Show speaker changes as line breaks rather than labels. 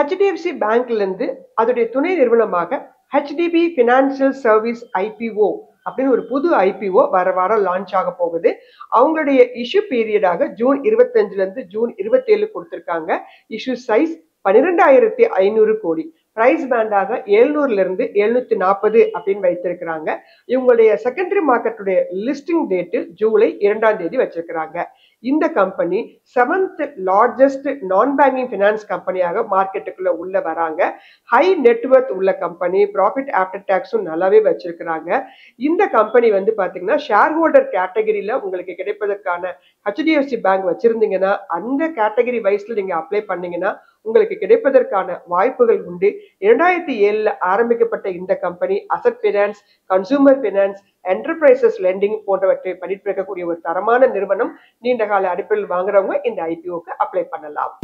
HDFC பேங்க்ல இருந்து அதோடைய துணை நிறுவனமாக ஹெச்டிபி ஃபினான்சியல் சர்வீஸ் ஐபிஓ அப்படின்னு ஒரு புது ஐபிஓ வர வாரம் லான்ச் ஆக போகுது. அவங்களுடைய இஷ்யூ பீரியடாக ஜூன் 25ல இருந்து ஜூன் 27 கொடுத்திருக்காங்க. இஷ்யூ சைஸ் 12,500 கோடி. பிரைஸ் பேண்டாக 700ல இருந்து 740 அப்படின்னு வைத்திருக்கிறாங்க. இவங்களுடைய செகண்டரி மார்க்கெட்டுடைய லிஸ்டிங் டேட்டு ஜூலை 2ஆம் தேதி வச்சிருக்கிறாங்க. இந்த கம்பெனி 7th லார்ஜஸ்ட் நான் பேங்கிங் பினான்ஸ் கம்பெனியாக மார்க்கெட்டுக்குள்ள உள்ள வராங்க. ஹை நெட்வொர்த் உள்ள கம்பெனி, ப்ராஃபிட் ஆஃப்டர் டாக்ஸும் நல்லாவே வச்சிருக்கிறாங்க. இந்த கம்பெனி வந்து பாத்தீங்கன்னா ஷேர் ஹோல்டர் கேட்டகரியில உங்களுக்கு கிடைப்பதற்கான ஹெச்டிஎஃப்சி பேங்க் வச்சிருந்தீங்கன்னா அந்த கேட்டகரி வைஸ்ல நீங்க அப்ளை பண்ணீங்கன்னா உங்களுக்கு கிடைப்பதற்கான வாய்ப்புகள் உண்டு. 2007ல ஆரம்பிக்கப்பட்ட இந்த company asset finance, consumer finance, enterprises lending போன்றவற்றை படிப்பிருக்கக்கூடிய ஒரு தரமான நிறுவனம். நீண்ட கால அடிப்படையில் வாங்குறவங்க இந்த ஐபிஓக்கு அப்ளை பண்ணலாம்.